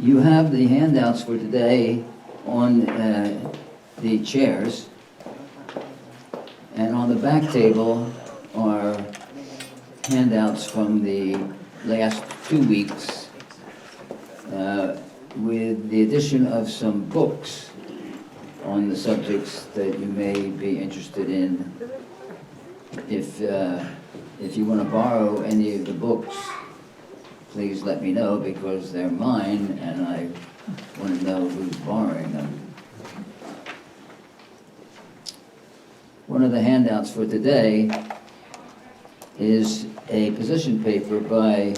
You have the handouts for today on the chairs, and on the back table are handouts from the last 2 weeks with the addition of some books on the subjects that you may be interested in. If you want to borrow any of the books, please let me know, because they're mine and I want to know who's borrowing them. One of the handouts for today is a position paper by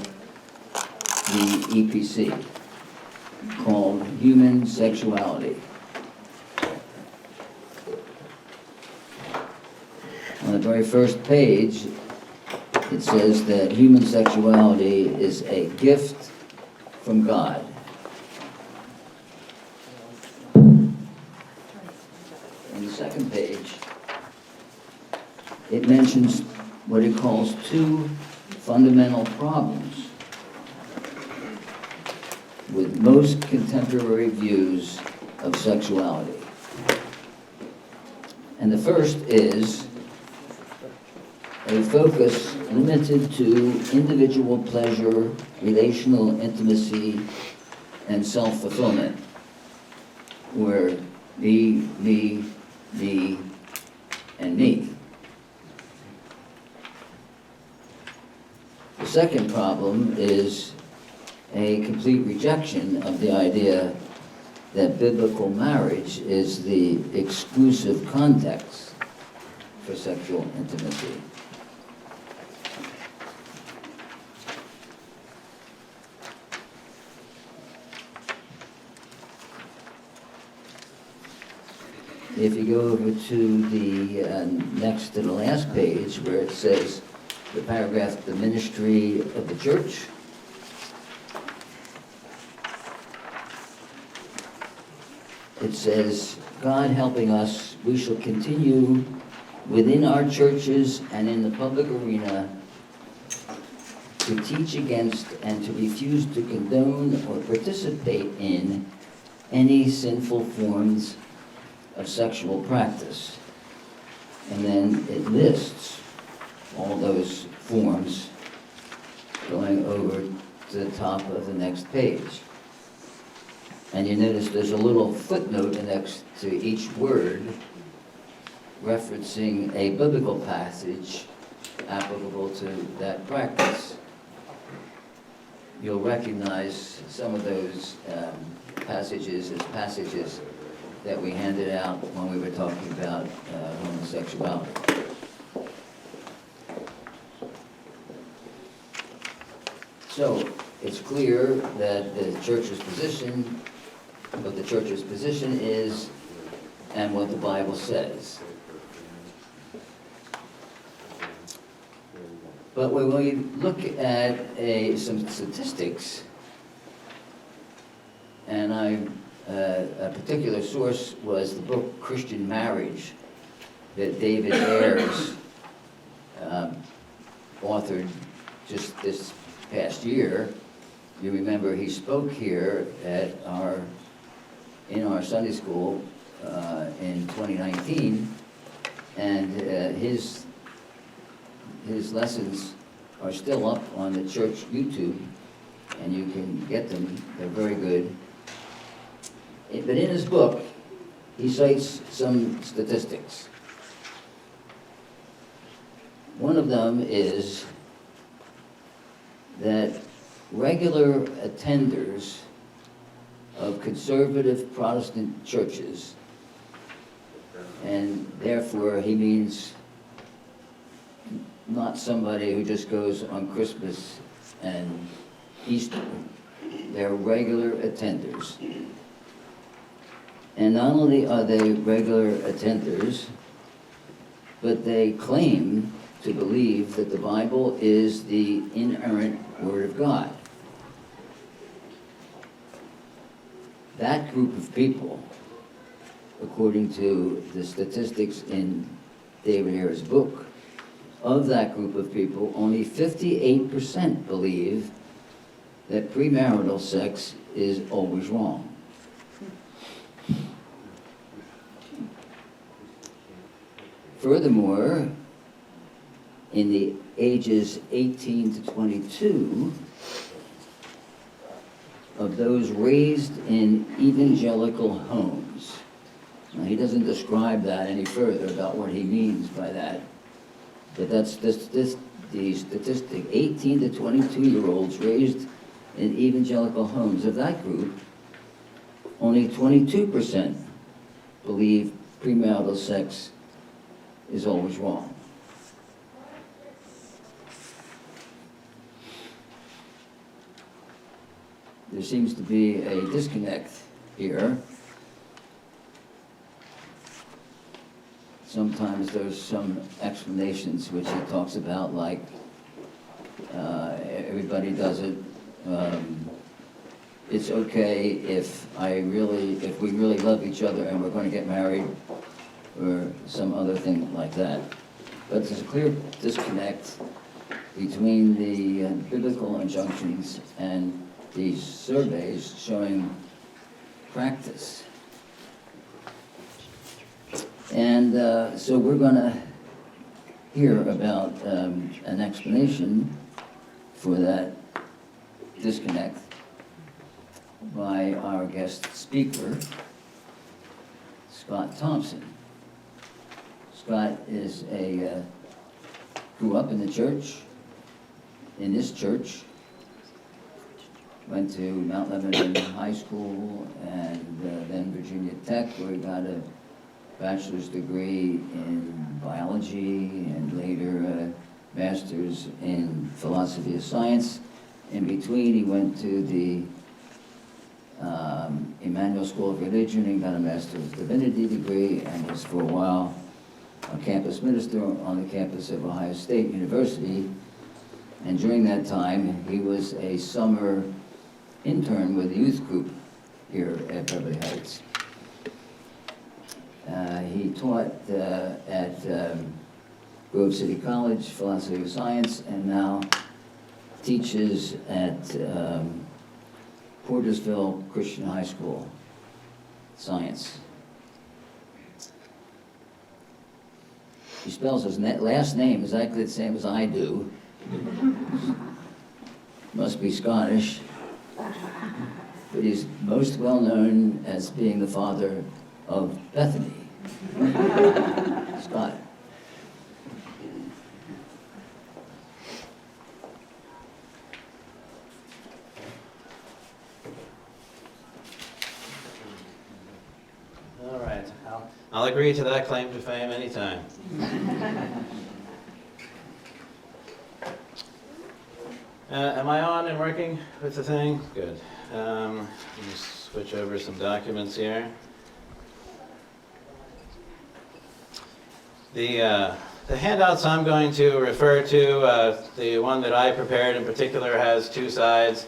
the EPC called Human Sexuality. On the very first page, it says that human sexuality is a gift from God. On the second page, it mentions what it calls two fundamental problems with most contemporary views of sexuality. And the first is a focus limited to individual pleasure, relational intimacy, and self-fulfillment, where me, and me. The second problem is a complete rejection of the idea that biblical marriage is the exclusive context for sexual intimacy. If you go over to the next to the last page, where it says the paragraph, the ministry of the church, it says, God helping us, we shall continue within our churches and in the public arena to teach against and to refuse to condone or participate in any sinful forms of sexual practice. And then it lists all those forms going over to the top of the next page. And you notice there's a little footnote next to each word referencing a biblical passage applicable to that practice. You'll recognize some of those passages as passages that we handed out when we were talking about homosexuality. So it's clear that the church's position, what the church's position is, and what the Bible says. But when we look at some statistics, and a particular source was the book Christian Marriage that David Ayers authored just this past year. You remember he spoke here at in our Sunday school in 2019, and his lessons are still up on the church YouTube, and you can get them. They're very good. But in his book, he cites some statistics. One of them is that regular attenders of conservative Protestant churches, and therefore he means not somebody who just goes on Christmas and Easter. They're regular attenders. And not only are they regular attenders, but they claim to believe that the Bible is the inerrant Word of God. That group of people, according to the statistics in David Ayers' book, of that group of people, only 58% believe that premarital sex is always wrong. Furthermore, in the ages 18 to 22, of those raised in evangelical homes. Now, he doesn't describe that any further about what he means by that, but that's the statistic. 18 to 22-year-olds raised in evangelical homes. Of that group, only 22% believe premarital sex is always wrong. There seems to be a disconnect here. Sometimes there's some explanations which he talks about, like everybody does it. It's okay if we really love each other and we're going to get married, or some other thing like that. But there's a clear disconnect between the biblical injunctions and these surveys showing practice. And so we're going to hear about an explanation for that disconnect by our guest speaker, Scott Thompson. Scott is grew up in the church, in this church, went to Mount Lebanon High School and then Virginia Tech, where he got a bachelor's degree in biology and later a master's in philosophy of science. In between, he went to the Emmanuel School of Religion and got a master's divinity degree, and was for a while a campus minister on the campus of Ohio State University. And during that time, he was a summer intern with the youth group here at Beverly Heights. He taught at Grove City College, philosophy of science, and now teaches at Portersville Christian High School, science. He spells his last name exactly the same as I do. Must be Scottish. But he's most well known as being the father of Bethany. Scott. All right, I'll agree to that claim to fame anytime. Am I on and working with the thing? Good. Let me switch over some documents here. The handouts I'm going to refer to, the one that I prepared in particular has two sides.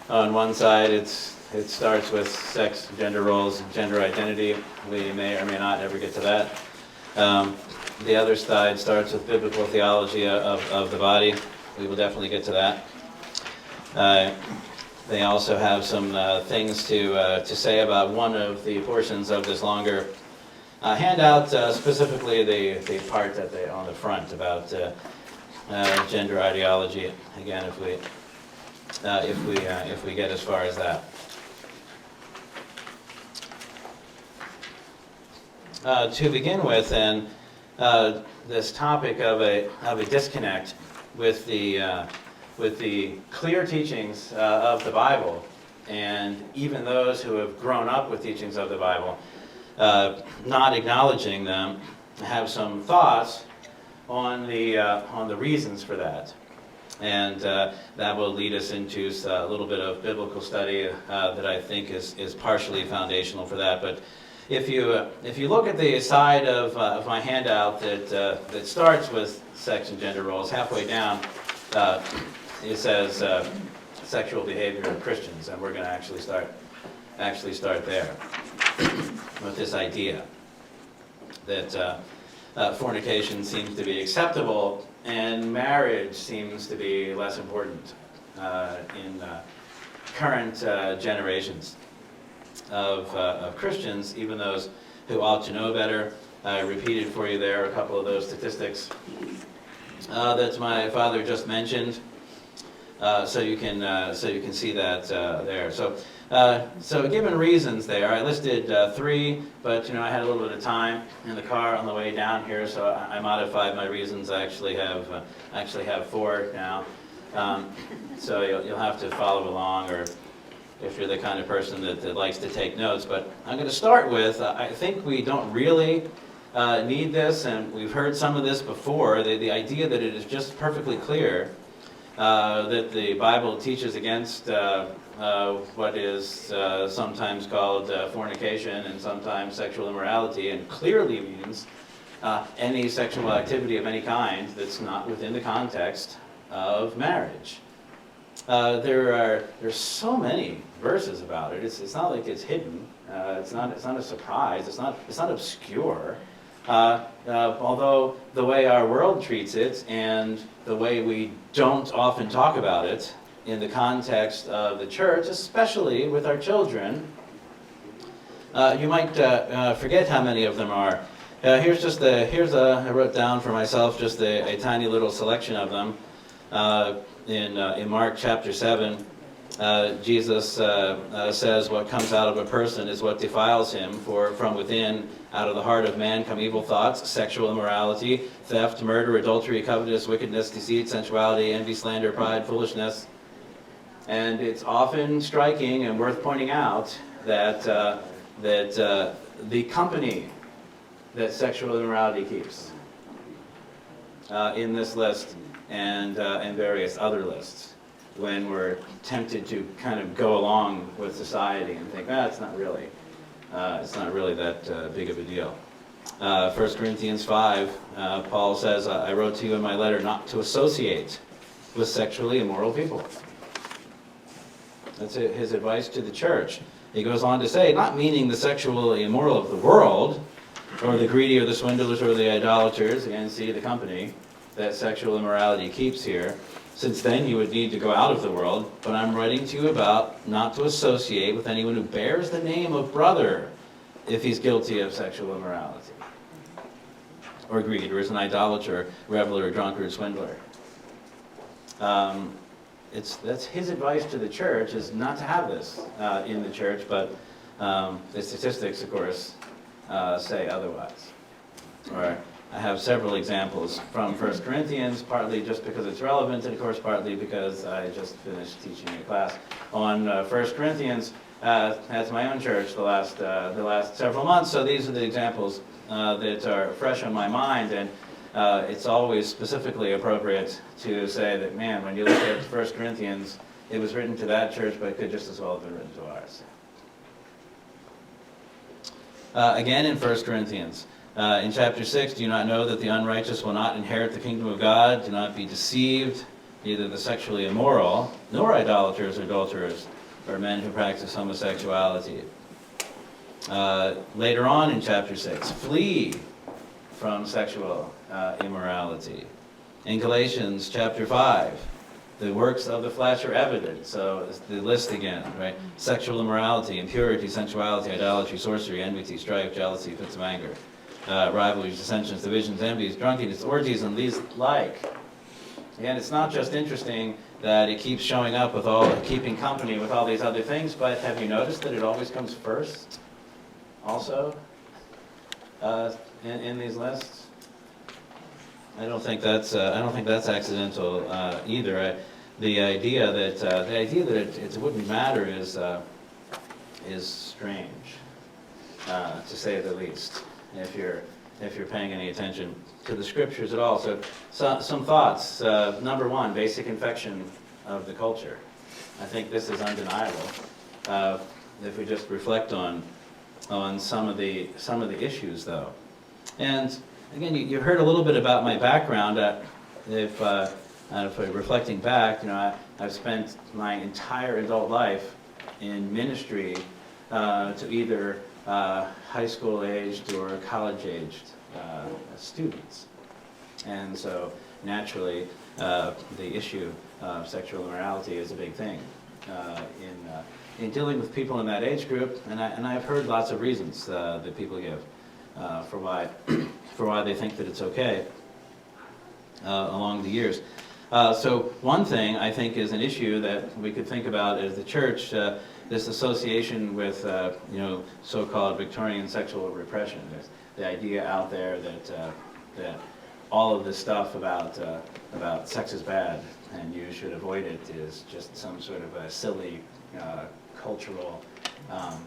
On one side, it starts with sex, gender roles, and gender identity. We may or may not ever get to that. The other side starts with biblical theology of the body. We will definitely get to that. They also have some things to say about one of the portions of this longer handout, specifically the part that they on the front about gender ideology. Again, if we get as far as that. To begin with, then, this topic of a disconnect with the clear teachings of the Bible, and even those who have grown up with teachings of the Bible, not acknowledging them, have some thoughts on the reasons for that. And that will lead us into a little bit of biblical study that I think is partially foundational for that. But if you look at the side of my handout that starts with sex and gender roles, halfway down it says sexual behavior of Christians, and we're going to actually start there with this idea that fornication seems to be acceptable and marriage seems to be less important current generations of Christians, even those who ought to know better. I repeated for you there a couple of those statistics that my father just mentioned, so you can see that there. So given reasons there, I listed 3, but I had a little bit of time in the car on the way down here, so I modified my reasons. I actually have 4 now. So you'll have to follow along, or if you're the kind of person that likes to take notes. But I'm going to start with, I think we don't really need this, and we've heard some of this before, the idea that it is just perfectly clear that the Bible teaches against what is sometimes called fornication and sometimes sexual immorality, and clearly means any sexual activity of any kind that's not within the context of marriage. There's so many verses about it. It's not like it's hidden. It's not a surprise. It's not obscure. Although the way our world treats it and the way we don't often talk about it in the context of the church, especially with our children, you might forget how many of them are. I wrote down for myself just a tiny little selection of them. In Mark chapter 7, Jesus says what comes out of a person is what defiles him, for from within, out of the heart of man come evil thoughts, sexual immorality, theft, murder, adultery, covetousness, wickedness, deceit, sensuality, envy, slander, pride, foolishness. And it's often striking and worth pointing out that the company that sexual immorality keeps in this list and various other lists, when we're tempted to kind of go along with society and think, it's not really that big of a deal. 1 Corinthians 5, Paul says, I wrote to you in my letter not to associate with sexually immoral people. That's his advice to the church. He goes on to say, not meaning the sexually immoral of the world, or the greedy, or the swindlers, or the idolaters, again, see the company that sexual immorality keeps here, since then you would need to go out of the world, but I'm writing to you about not to associate with anyone who bears the name of brother if he's guilty of sexual immorality, or greed, or is an idolater, reveler, drunkard, swindler. That's his advice to the church, is not to have this in the church, but the statistics, of course, say otherwise. Or I have several examples from 1 Corinthians, partly just because it's relevant, and of course partly because I just finished teaching a class on 1 Corinthians at my own church the last several months. So these are the examples that are fresh on my mind, and it's always specifically appropriate to say that, man, when you look at 1 Corinthians, it was written to that church, but it could just as well have been written to ours. Again in 1 Corinthians, in chapter 6, do you not know that the unrighteous will not inherit the kingdom of God? Do not be deceived, neither the sexually immoral, nor idolaters or adulterers, or men who practice homosexuality. Later on in chapter 6, flee from sexual immorality. In Galatians chapter 5, the works of the flesh are evident. So it's the list again, right? Sexual immorality, impurity, sensuality, idolatry, sorcery, enmity, strife, jealousy, fits of anger, rivalries, dissensions, divisions, envies, drunkenness, orgies, and these like. Again, it's not just interesting that it keeps showing up with keeping company with all these other things, but have you noticed that it always comes first also in these lists? I don't think that's accidental either. The idea that it wouldn't matter is strange, to say the least, if you're paying any attention to the scriptures at all. So some thoughts. Number one, basic infection of the culture. I think this is undeniable. If we just reflect on some of the issues, though, and again, you heard a little bit about my background. If reflecting back, I've spent my entire adult life in ministry to either high school aged or college aged students, and so naturally the issue of sexual immorality is a big thing in dealing with people in that age group, and I've heard lots of reasons that people give for why they think that it's okay along the years. So one thing I think is an issue that we could think about as the church, this association with so-called Victorian sexual repression. There's the idea out there that all of this stuff about sex is bad and you should avoid it is just some sort of a silly cultural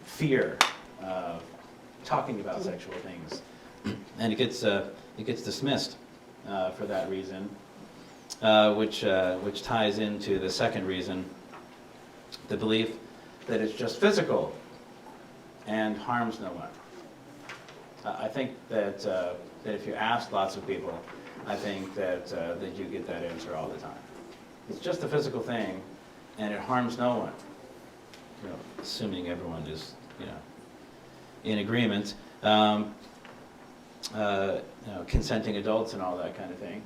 fear of talking about sexual things, and it gets dismissed for that reason, which ties into the second reason, the belief that it's just physical and harms no one. I think that if you ask lots of people, I think that you get that answer all the time. It's just a physical thing, and it harms no one. Assuming everyone is, in agreement. Consenting adults and all that kind of thing.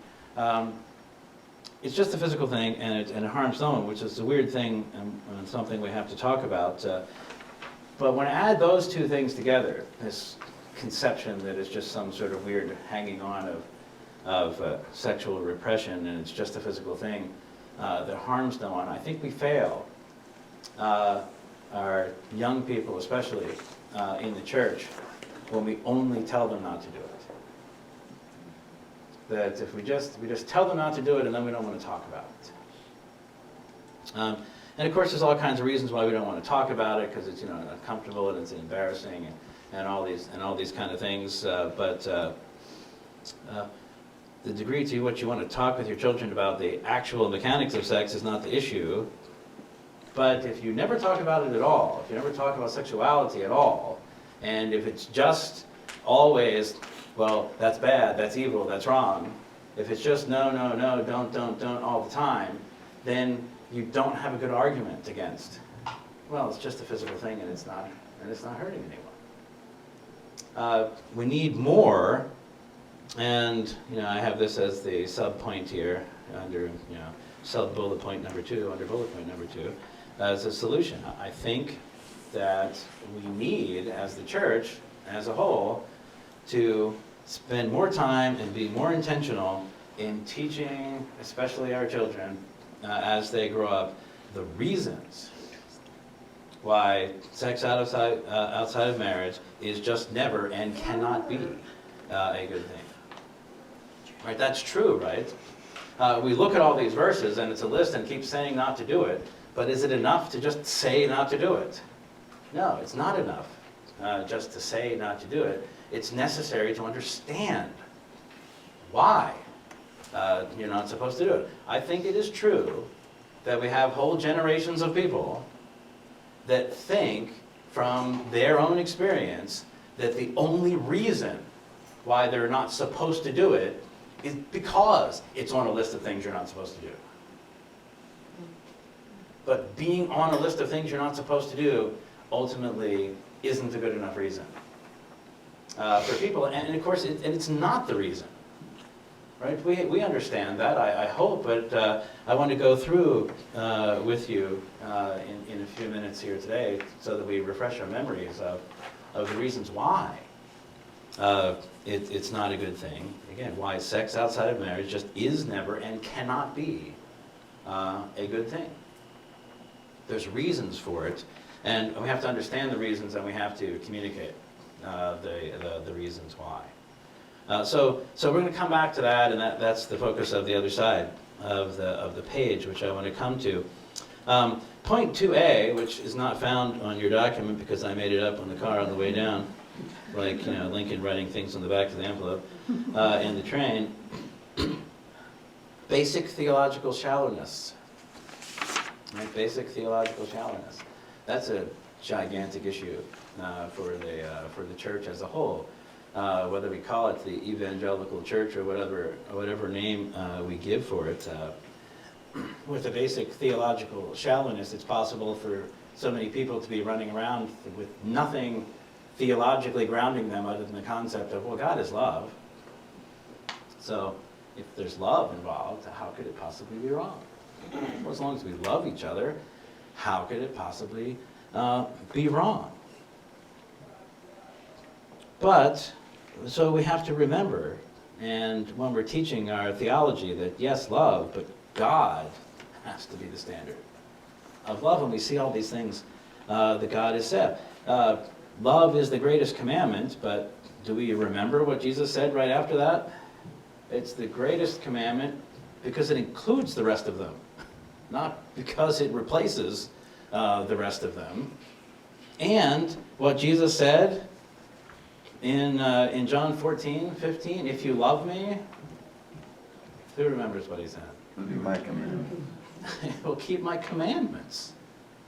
It's just a physical thing, and it harms no one, which is a weird thing and something we have to talk about. But when I add those two things together, this conception that it's just some sort of weird hanging on of sexual repression and it's just a physical thing that harms no one, I think we fail our young people, especially in the church, when we only tell them not to do it. That if we just tell them not to do it and then we don't want to talk about it. And of course there's all kinds of reasons why we don't want to talk about it, because it's uncomfortable and it's embarrassing and all these kind of things. But the degree to which you want to talk with your children about the actual mechanics of sex is not the issue. But if you never talk about it at all, if you never talk about sexuality at all, and if it's just always, well, that's bad, that's evil, that's wrong, if it's just no, don't all the time, then you don't have a good argument against, well, it's just a physical thing and it's not hurting anyone. We need more, and I have this as the sub point here under sub bullet point number 2, under bullet point number 2, as a solution. I think that we need, as the church as a whole, to spend more time and be more intentional in teaching, especially our children, as they grow up, the reasons why sex outside of marriage is just never and cannot be a good thing. Right? That's true, right? We look at all these verses and it's a list and keeps saying not to do it, but is it enough to just say not to do it? No, it's not enough just to say not to do it. It's necessary to understand why you're not supposed to do it. I think it is true that we have whole generations of people that think from their own experience that the only reason why they're not supposed to do it is because it's on a list of things you're not supposed to do. But being on a list of things you're not supposed to do ultimately isn't a good enough reason for people. And of course, it's not the reason. Right? We understand that, I hope, but I want to go through with you in a few minutes here today so that we refresh our memories of the reasons why it's not a good thing. Again, why sex outside of marriage just is never and cannot be a good thing. There's reasons for it, and we have to understand the reasons, and we have to communicate the reasons why. So we're going to come back to that, and that's the focus of the other side of the page, which I want to come to. Point 2A, which is not found on your document because I made it up on the car on the way down, like Lincoln writing things on the back of the envelope in the train. Basic theological shallowness. Right? Basic theological shallowness. That's a gigantic issue for the church as a whole. Whether we call it the evangelical church or whatever name we give for it, with a basic theological shallowness, it's possible for so many people to be running around with nothing theologically grounding them other than the concept of, well, God is love. So if there's love involved, how could it possibly be wrong? Well, as long as we love each other how could it possibly be wrong? But, so we have to remember, and when we're teaching our theology, that yes, love, but God has to be the standard of love. And we see all these things that God has said. Love is the greatest commandment, but do we remember what Jesus said right after that? It's the greatest commandment because it includes the rest of them, not because it replaces the rest of them. And what Jesus said in John 14:15, if you love me, who remembers what he said? Keep my commandments. You will keep my commandments,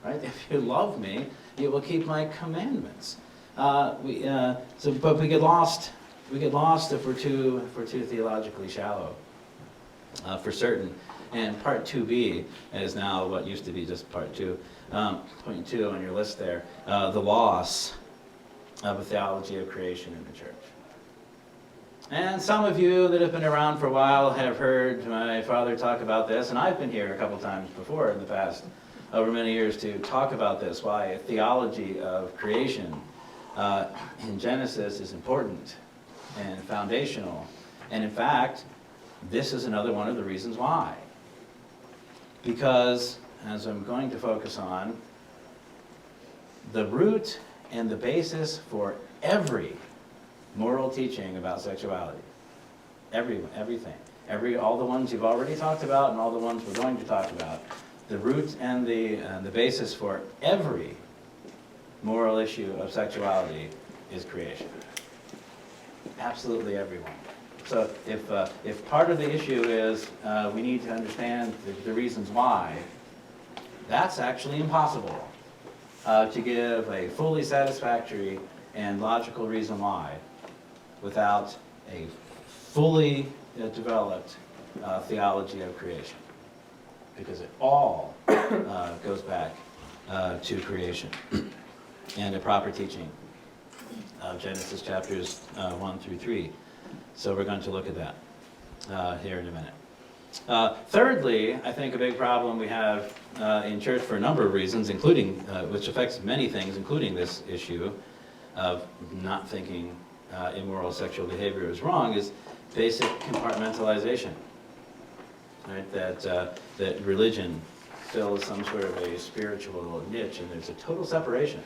right? If you love me, you will keep my commandments. But we get lost. We get lost if we're too theologically shallow, for certain. And part 2b is now what used to be just part 2. Point 2 on your list there, the loss of a theology of creation in the church. And some of you that have been around for a while have heard my father talk about this, and I've been here a couple times before in the past, over many years, to talk about this, why a theology of creation in Genesis is important and foundational. And in fact, this is another one of the reasons why. Because, as I'm going to focus on, the root and the basis for every moral teaching about sexuality, everything, all the ones you've already talked about and all the ones we're going to talk about, the root and the basis for every moral issue of sexuality is creation. Absolutely everyone. So if part of the issue is we need to understand the reasons why, that's actually impossible to give a fully satisfactory and logical reason why without a fully developed theology of creation. Because it all goes back to creation and a proper teaching of Genesis chapters 1 through 3. So we're going to look at that here in a minute. Thirdly, I think a big problem we have in church for a number of reasons, including, which affects many things, including this issue of not thinking immoral sexual behavior is wrong, is basic compartmentalization. Right? That religion fills some sort of a spiritual niche, and there's a total separation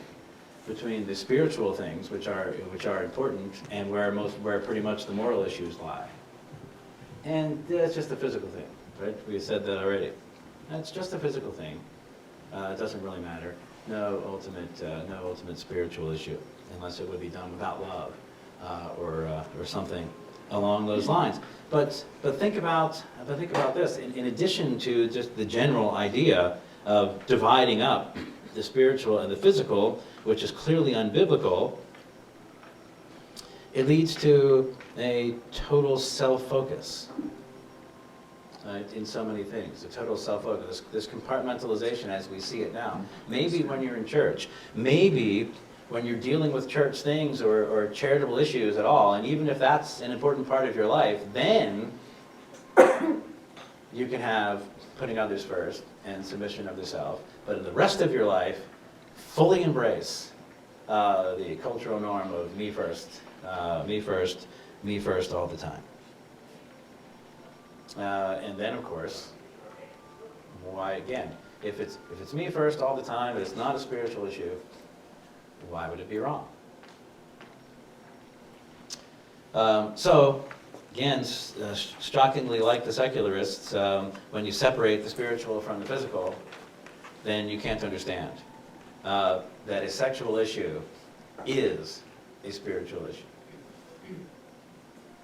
between the spiritual things, which are important, and where pretty much the moral issues lie. And that's just a physical thing, right? We said that already. That's just a physical thing. It doesn't really matter. No ultimate spiritual issue, unless it would be done without love, or something along those lines. But think about this. In addition to just the general idea of dividing up the spiritual and the physical, which is clearly unbiblical, it leads to a total self-focus, right, in so many things. A total self-focus, this compartmentalization as we see it now. Maybe when you're in church, maybe when you're dealing with church things or charitable issues at all, and even if that's an important part of your life, then you can have putting others first and submission of the self. But in the rest of your life, fully embrace the cultural norm of me first all the time. And then, of course, why again? If it's me first all the time, it's not a spiritual issue, why would it be wrong? So, again, shockingly like the secularists, when you separate the spiritual from the physical, then you can't understand that a sexual issue is a spiritual issue.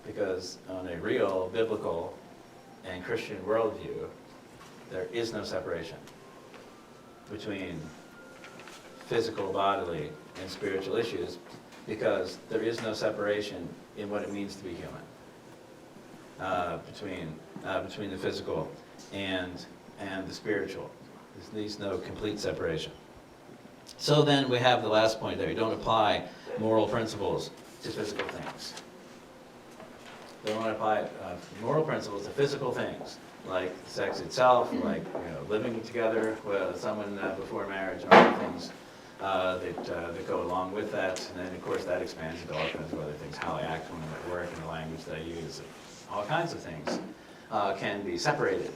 Because on a real biblical and Christian worldview, there is no separation between physical, bodily, and spiritual issues, because there is no separation in what it means to be human between the physical and the spiritual. There's no complete separation. So then we have the last point there. You don't apply moral principles to physical things. They want to apply moral principles to physical things, like sex itself, like living together with someone before marriage, and other things that go along with that. And then, of course, that expands into all kinds of other things, how I act when I'm at work and the language that I use. All kinds of things can be separated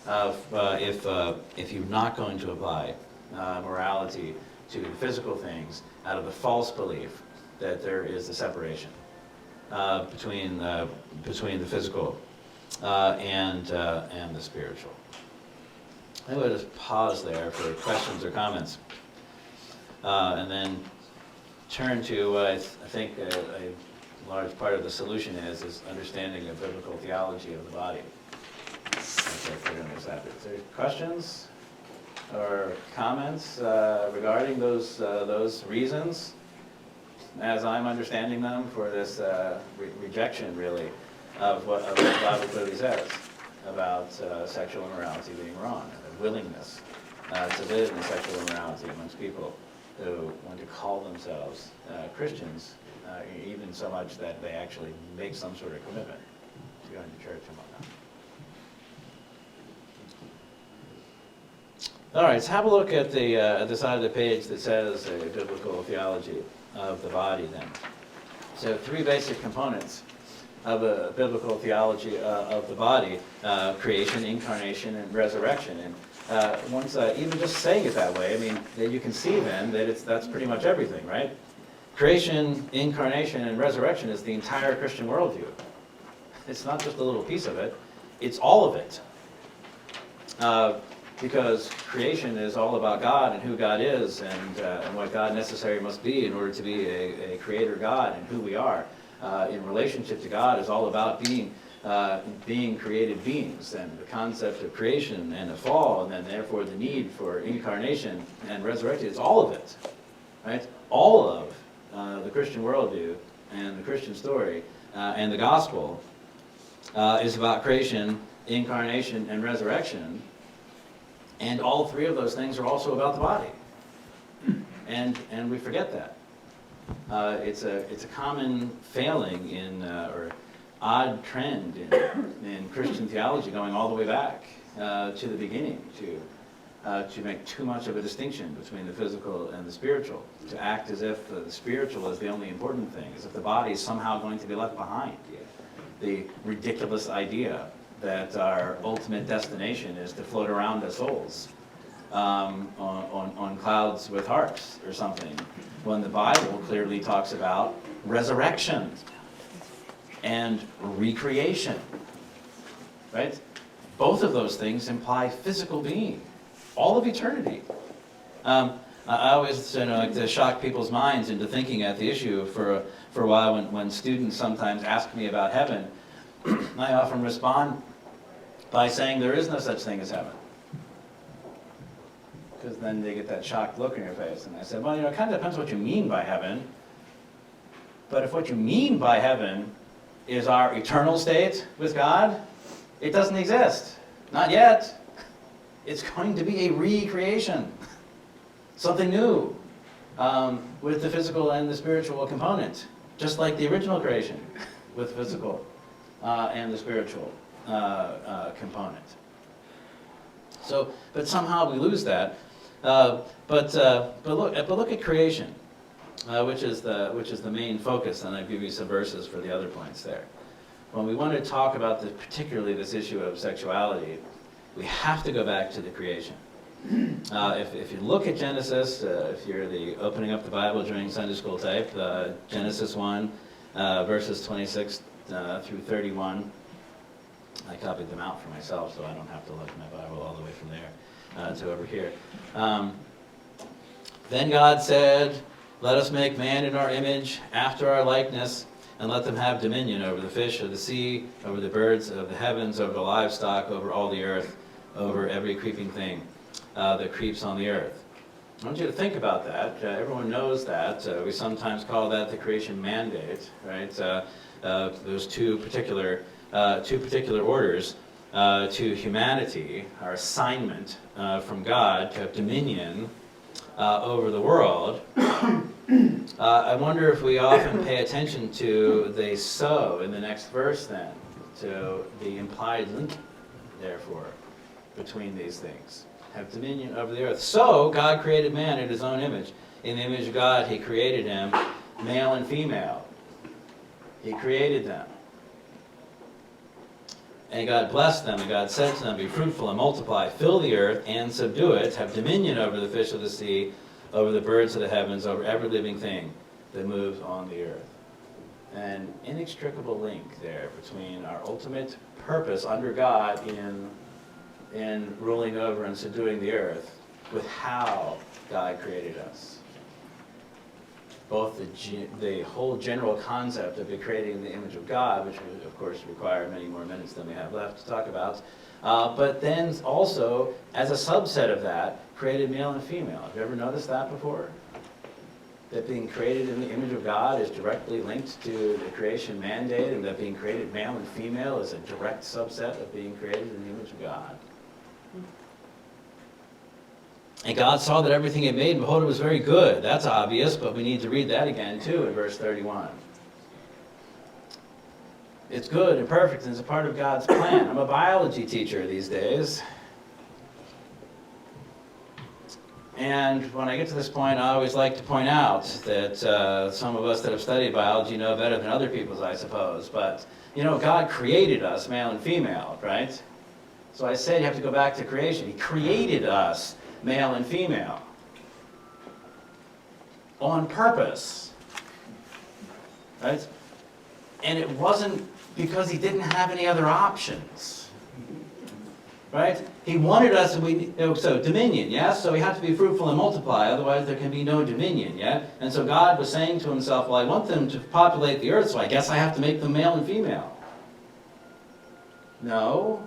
if you're not going to apply morality to physical things out of the false belief that there is a separation between the physical and the spiritual. I would just pause there for questions or comments, and then turn to I think a large part of the solution is understanding of biblical theology of the body. Is there questions or comments regarding those reasons, as I'm understanding them, for this rejection, really, of what the Bible clearly says about sexual immorality being wrong, and the willingness to live in sexual immorality amongst people who want to call themselves Christians, even so much that they actually make some sort of commitment to going to church and whatnot. All right, let's have a look at the side of the page that says biblical theology of the body then. So 3 basic components of a biblical theology of the body: creation, incarnation, and resurrection. And once even just saying it that way, I mean, that you can see then that that's pretty much everything, right? Creation, incarnation, and resurrection is the entire Christian worldview. It's not just a little piece of it, it's all of it. Because creation is all about God and who God is, and what God necessarily must be in order to be a creator God, and who we are in relationship to God is all about being created beings, and the concept of creation and the fall, and then therefore the need for incarnation and resurrection. It's all of it, right? All of the Christian worldview and the Christian story and the gospel is about creation, incarnation, and resurrection. And all 3 of those things are also about the body, and we forget that. It's a common failing or odd trend in Christian theology, going all the way back to the beginning, to make too much of a distinction between the physical and the spiritual, to act as if the spiritual is the only important thing, as if the body is somehow going to be left behind. The ridiculous idea that our ultimate destination is to float around as souls on clouds with harps or something, when the Bible clearly talks about resurrection and recreation, right? Both of those things imply physical being, all of eternity. I always like to shock people's minds into thinking at the issue for a while. When students sometimes ask me about heaven, I often respond by saying there is no such thing as heaven. Because then they get that shocked look in your face. And I said, well, it kind of depends what you mean by heaven. But if what you mean by heaven is our eternal state with God, it doesn't exist. Not yet. It's going to be a recreation. Something new, with the physical and the spiritual component. Just like the original creation, with physical and the spiritual component. So, but somehow we lose that. But look at creation, which is the main focus, and I'll give you some verses for the other points there. When we want to talk about particularly this issue of sexuality, we have to go back to the creation. If you look at Genesis, if you're opening up the Bible during Sunday school type, Genesis 1, verses 26 through 31. I copied them out for myself, so I don't have to look at my Bible all the way from there to over here. Then God said, "Let us make man in our image, after our likeness, and let them have dominion over the fish of the sea, over the birds of the heavens, over the livestock, over all the earth, over every creeping thing that creeps on the earth." I want you to think about that. Everyone knows that. We sometimes call that the creation mandate, right? Those two particular orders to humanity, our assignment from God to have dominion over the world. I wonder if we often pay attention to the so in the next verse then, to the implied link, therefore, between these things. Have dominion over the earth. So God created man in his own image. In the image of God he created him, male and female. He created them. And God blessed them, and God said to them, be fruitful and multiply, fill the earth and subdue it, have dominion over the fish of the sea, over the birds of the heavens, over every living thing that moves on the earth. An inextricable link there between our ultimate purpose under God in ruling over and subduing the earth with how God created us. Both the whole general concept of creating in the image of God, which would, of course, require many more minutes than we have left to talk about, but then also, as a subset of that, created male and female. Have you ever noticed that before? That being created in the image of God is directly linked to the creation mandate, and that being created male and female is a direct subset of being created in the image of God. And God saw that everything he made, and behold, it was very good. That's obvious, but we need to read that again, too, in verse 31. It's good and perfect, and it's a part of God's plan. I'm a biology teacher these days. And when I get to this point, I always like to point out that some of us that have studied biology know better than other people, I suppose. But, you know, God created us, male and female, right? So I said you have to go back to creation. He created us, male and female, on purpose, right? And it wasn't because he didn't have any other options, right? He wanted us, so dominion, yes? So we have to be fruitful and multiply, otherwise there can be no dominion, yeah? And so God was saying to himself, well, I want them to populate the earth, so I guess I have to make them male and female. No.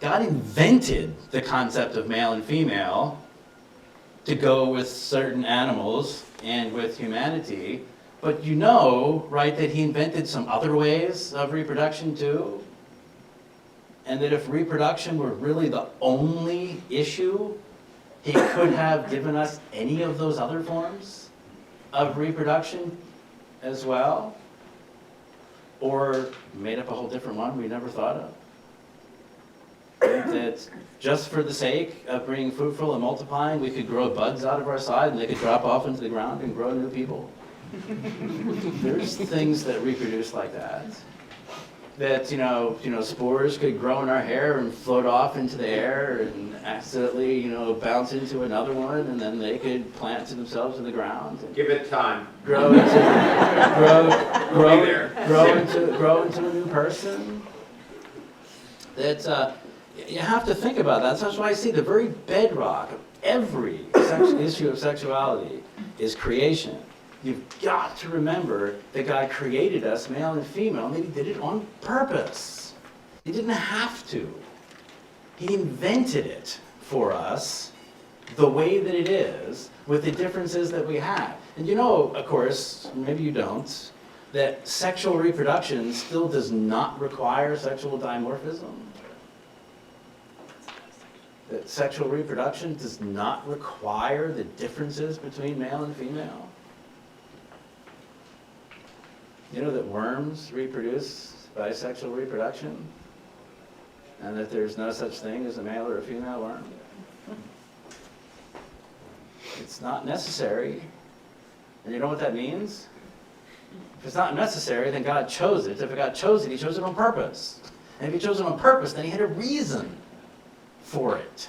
God invented the concept of male and female to go with certain animals and with humanity, but you know, right, that he invented some other ways of reproduction too? And that if reproduction were really the only issue, he could have given us any of those other forms of reproduction as well? Or made up a whole different one we never thought of? That just for the sake of being fruitful and multiplying, we could grow buds out of our side and they could drop off into the ground and grow new people. There's things that reproduce like that. That, you know, spores could grow in our hair and float off into the air and accidentally, bounce into another one, and then they could plant to themselves in the ground. And give it time. Grow into a new person. That you have to think about that. That's why I see the very bedrock of every issue of sexuality is creation. You've got to remember that God created us male and female, and that he did it on purpose. He didn't have to. He invented it for us the way that it is, with the differences that we have. And you know, of course, maybe you don't, that sexual reproduction still does not require sexual dimorphism. That sexual reproduction does not require the differences between male and female. You know that worms reproduce by sexual reproduction? And that there's no such thing as a male or a female worm? It's not necessary. And you know what that means? If it's not necessary, then God chose it. If God chose it, he chose it on purpose. And if he chose it on purpose, then he had a reason for it.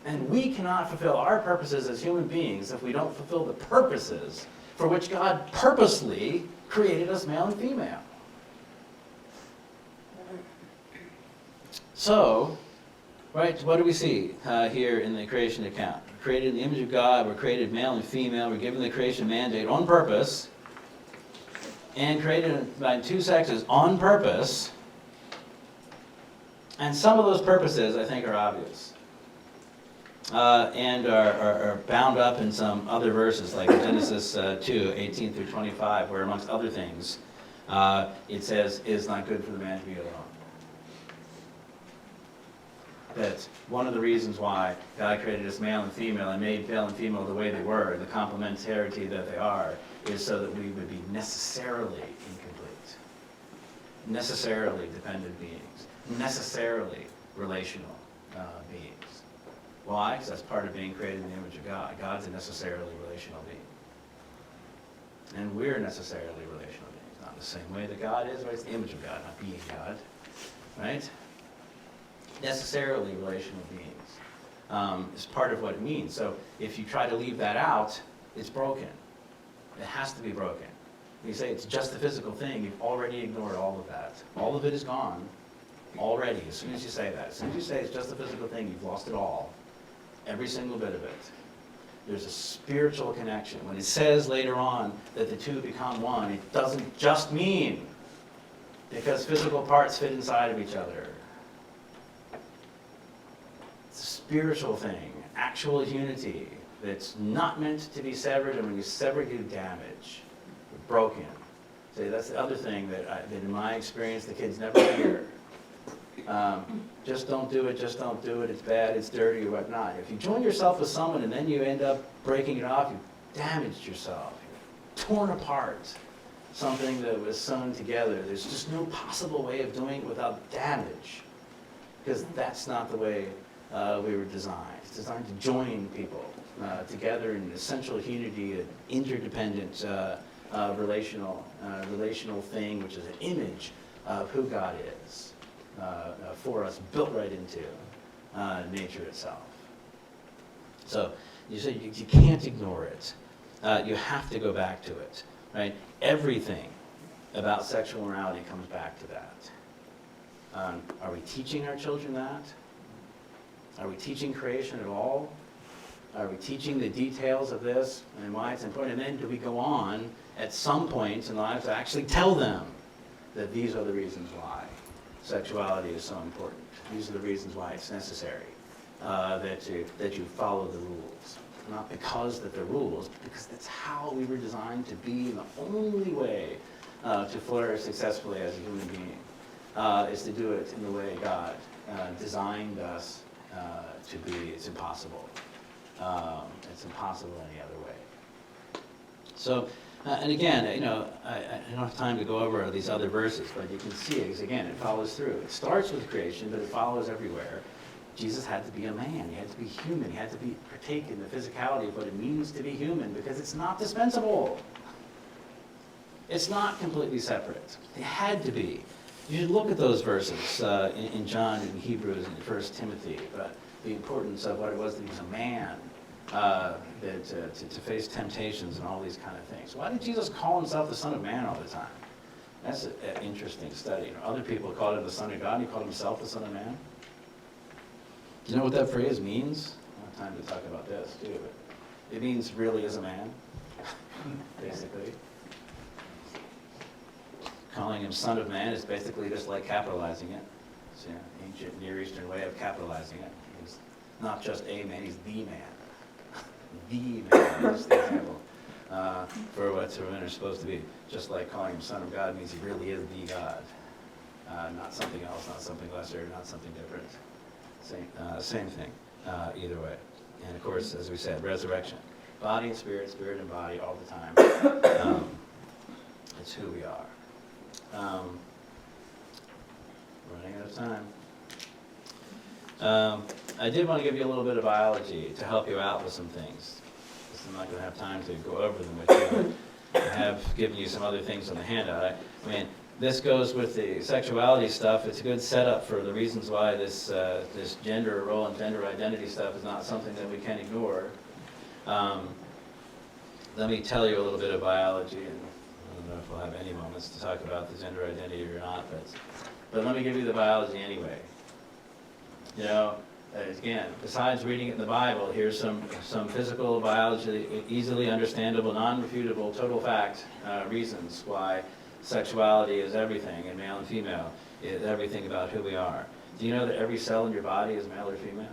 And we cannot fulfill our purposes as human beings if we don't fulfill the purposes for which God purposely created us male and female. So, right, what do we see here in the creation account? We're created in the image of God, we're created male and female, we're given the creation mandate on purpose, and created by two sexes on purpose. And some of those purposes, I think, are obvious. And are bound up in some other verses, like in Genesis 2, 18 through 25, where, amongst other things, it says, it is not good for the man to be alone. that one of the reasons why God created us male and female and made male and female the way they were, the complementarity that they are, is so that we would be necessarily incomplete, necessarily dependent beings, necessarily relational beings. Why? Because that's part of being created in the image of God. God's a necessarily relational being. And we're necessarily relational beings. Not in the same way that God is, but it's the image of God, not being God. Right? Necessarily relational beings is part of what it means. So if you try to leave that out, it's broken. It has to be broken. When you say it's just a physical thing, you've already ignored all of that. All of it is gone already as soon as you say that. As soon as you say it's just a physical thing, you've lost it all. Every single bit of it. There's a spiritual connection. When it says later on that the two become one, it doesn't just mean because physical parts fit inside of each other. It's a spiritual thing, actual unity that's not meant to be severed, and when you sever, you damage. You're broken. See, that's the other thing that in my experience, the kids never hear. Just don't do it, just don't do it, it's bad, it's dirty, or whatnot. If you join yourself with someone and then you end up breaking it off, you've damaged yourself. You've torn apart something that was sewn together. There's just no possible way of doing it without damage. Because that's not the way we were designed. It's designed to join people together in essential unity, an interdependent relational thing, which is an image of who God is. For us, built right into nature itself. So you say you can't ignore it. You have to go back to it, right? Everything about sexual morality comes back to that. Are we teaching our children that? Are we teaching creation at all? Are we teaching the details of this and why it's important? And then do we go on at some point in life to actually tell them that these are the reasons why sexuality is so important. These are the reasons why it's necessary that you follow the rules. Not because that they're rules, but because that's how we were designed to be, and the only way to flourish successfully as a human being is to do it in the way God designed us to be. It's impossible. It's impossible any other way. So, and again, I don't have time to go over these other verses, but you can see it, because again, it follows through. It starts with creation, but it follows everywhere. Jesus had to be a man. He had to be human. He had to partake in the physicality of what it means to be human, because it's not dispensable. It's not completely separate. It had to be. You should look at those verses in John and Hebrews and 1 Timothy, but the importance of what it was that he was a man, to face temptations and all these kind of things. Why did Jesus call himself the Son of Man all the time? That's an interesting study. Other people called him the Son of God, and he called himself the Son of Man. Do you know what that phrase means? I don't have time to talk about this, too, but it means really as a man, basically. Calling him Son of Man is basically just like capitalizing it. It's an ancient Near Eastern way of capitalizing it. He's not just a man, he's the man. The man is the example for what men are supposed to be. Just like calling him Son of God means he really is the God. Not something else, not something lesser, not something different. Same thing, either way. And of course, as we said, resurrection. Body and spirit, spirit and body all the time. It's who we are. Running out of time. I did want to give you a little bit of biology to help you out with some things. Because I'm not going to have time to go over them with you. I have given you some other things on the handout. I mean, this goes with the sexuality stuff. It's a good setup for the reasons why this gender role and gender identity stuff is not something that we can ignore. Let me tell you a little bit of biology, and I don't know if we'll have any moments to talk about the gender identity or not, but let me give you the biology anyway. Again, besides reading it in the Bible, here's some physical biology, easily understandable, non-refutable, total fact reasons why sexuality is everything, and male and female is everything about who we are. Do you know that every cell in your body is male or female?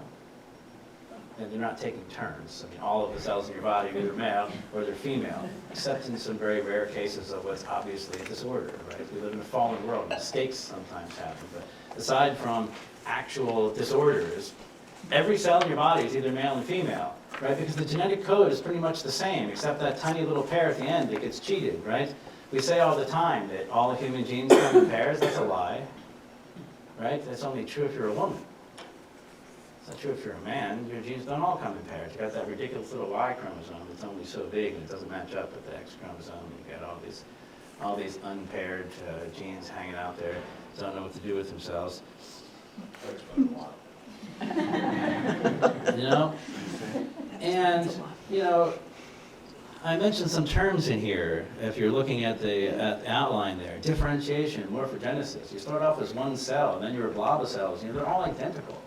and they're not taking turns. I mean, all of the cells in your body are either male or they're female, except in some very rare cases of what's obviously a disorder, right? We live in a fallen world. Mistakes sometimes happen, but aside from actual disorders, every cell in your body is either male and female, right? Because the genetic code is pretty much the same, except that tiny little pair at the end that gets cheated, right? We say all the time that all the human genes come in pairs. That's a lie, right? That's only true if you're a woman. It's not true if you're a man. Your genes don't all come in pairs. You've got that ridiculous little Y chromosome that's only so big and it doesn't match up with the X chromosome. You've got all these unpaired genes hanging out there, don't know what to do with themselves. You know? And, you know, I mentioned some terms in here, if you're looking at the outline there. Differentiation, morphogenesis. You start off as one cell, and then you're a blob of cells. You know, they're all identical.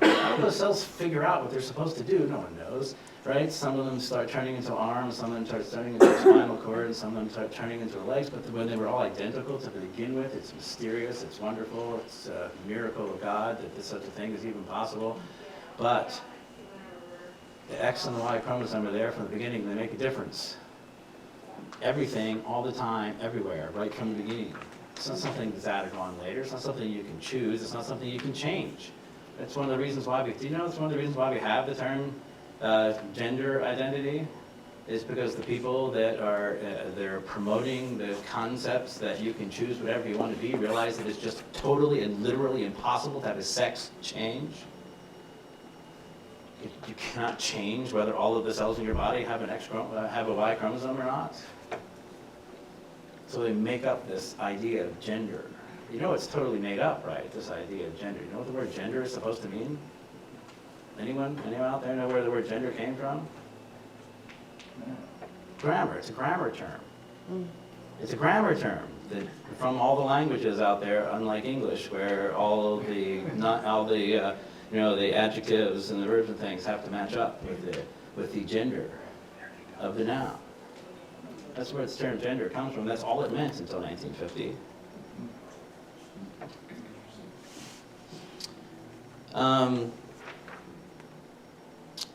How do those cells figure out what they're supposed to do? No one knows, right? Some of them start turning into arms, some of them start turning into a spinal cord, and some of them start turning into legs, but when they were all identical to begin with, it's mysterious, it's wonderful, it's a miracle of God that such a thing is even possible. But the X and the Y chromosome are there from the beginning. They make a difference. Everything, all the time, everywhere, right from the beginning. It's not something that's added on later. It's not something you can choose. It's not something you can change. That's one of the reasons why do you know it's one of the reasons why we have the term gender identity? Is because the people that are they're promoting the concepts that you can choose whatever you want to be realize that it's just totally and literally impossible to have a sex change. You cannot change whether all of the cells in your body have have a Y chromosome or not. So they make up this idea of gender. You know it's totally made up, right? This idea of gender. You know what the word gender is supposed to mean? Anyone out there know where the word gender came from? Grammar. It's a grammar term. It's a grammar term that from all the languages out there, unlike English, where all the the adjectives and the verbs and things have to match up with the gender of the noun. That's where its term gender comes from. That's all it meant until 1950.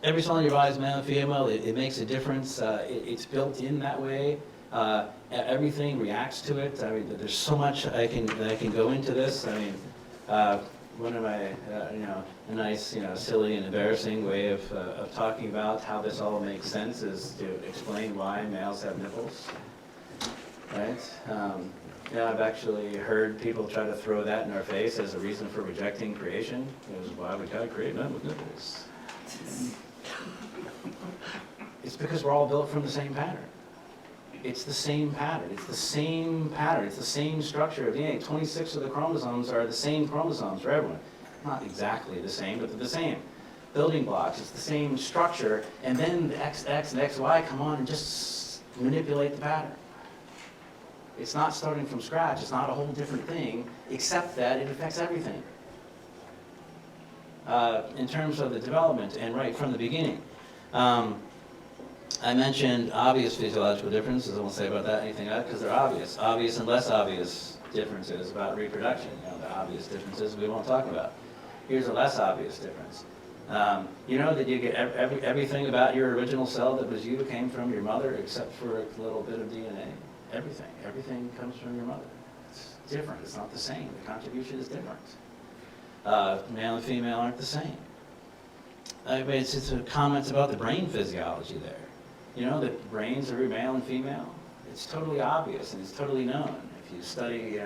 Every cell in your body is male and female. It makes a difference. It's built in that way. Everything reacts to it. I mean, there's so much I can go into this. I mean, one of my, a nice, silly and embarrassing way of talking about how this all makes sense is to explain why males have nipples, right? I've actually heard people try to throw that in our face as a reason for rejecting creation. It was why we gotta create men with nipples. It's because we're all built from the same pattern. It's the same pattern. It's the same pattern. It's the same structure of DNA. 26 of the chromosomes are the same chromosomes for everyone. Not exactly the same, but they're the same building blocks. It's the same structure. And then the XX and XY come on and just manipulate the pattern. It's not starting from scratch. It's not a whole different thing, except that it affects everything. In terms of the development and right from the beginning. I mentioned obvious physiological differences. I won't say about that anything because they're obvious. Obvious and less obvious differences about reproduction. The obvious differences we won't talk about. Here's a less obvious difference. You know that you get everything about your original cell that was you came from your mother except for a little bit of DNA. Everything comes from your mother. It's different. It's not the same. The contribution is different. Male and female aren't the same. I mean, it's a comment about the brain physiology there. You know that brains are male and female? It's totally obvious and it's totally known. If you study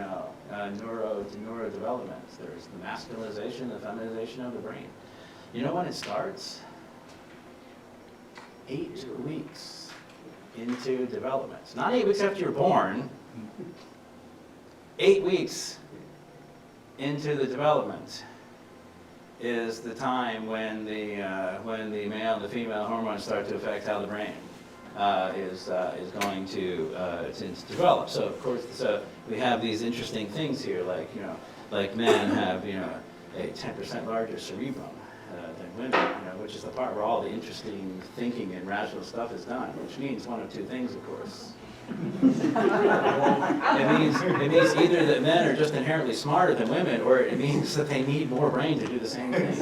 neurodevelopment, there's the masculinization, the feminization of the brain. You know when it starts? 8 weeks into development. Not 8 weeks after you're born. 8 weeks into the development is the time when the male and the female hormones start to affect how the brain is going to develop. So of course, we have these interesting things here, like men have a 10% larger cerebrum than women, which is the part where all the interesting thinking and rational stuff is done, which means one of two things, of course. It means either that men are just inherently smarter than women, or it means that they need more brain to do the same thing.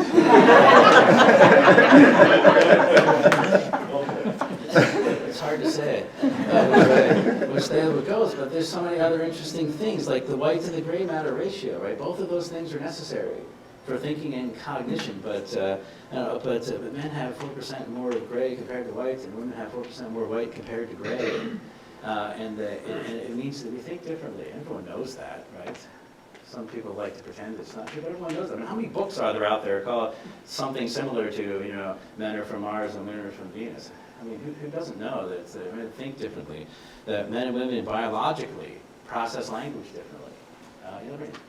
there's so many other interesting things, like the white to the gray matter ratio, right? Both of those things are necessary for thinking and cognition, but men have 4% more gray compared to white, and women have 4% more white compared to gray. And it means that we think differently. Everyone knows that, right? Some people like to pretend it's not true, but everyone knows that. I mean, how many books are there out there called something similar to, men are from Mars and women are from Venus? I mean, who doesn't know that men think differently, that men and women biologically process language differently,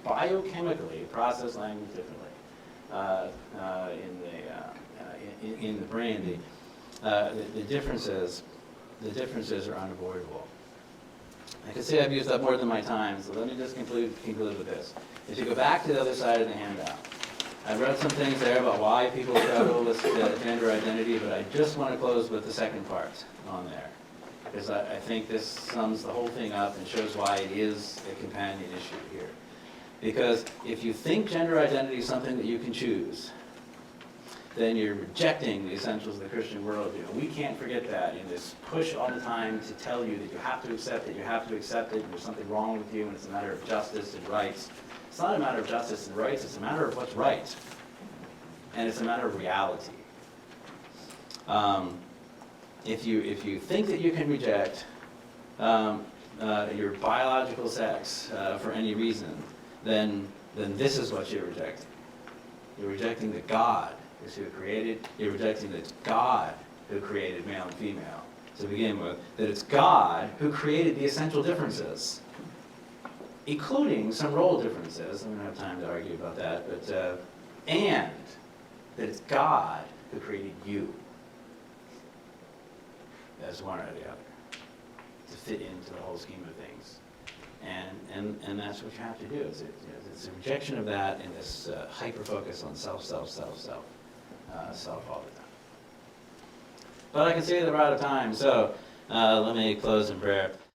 biochemically process language differently in the brain. The differences are unavoidable. I could say I've used up more than my time, so let me just conclude with this. If you go back to the other side of the handout, I wrote some things there about why people struggle with gender identity, but I just want to close with the second part on there, because I think this sums the whole thing up and shows why it is a companion issue here. Because if you think gender identity is something that you can choose, then you're rejecting the essentials of the Christian worldview. We can't forget that in this push all the time to tell you that you have to accept it, and there's something wrong with you, and it's a matter of justice and rights. It's not a matter of justice and rights, it's a matter of what's right. And it's a matter of reality. If you think that you can reject your biological sex for any reason, then this is what you're rejecting. You're rejecting that God is who created. You're rejecting that it's God who created male and female. To begin with, that it's God who created the essential differences, including some role differences. I don't have time to argue about that, but and that it's God who created you as one or the other to fit into the whole scheme of things. And that's what you have to do. It's a rejection of that and this hyper-focus on self all the time. But I can see that we're out of time, so let me close in prayer.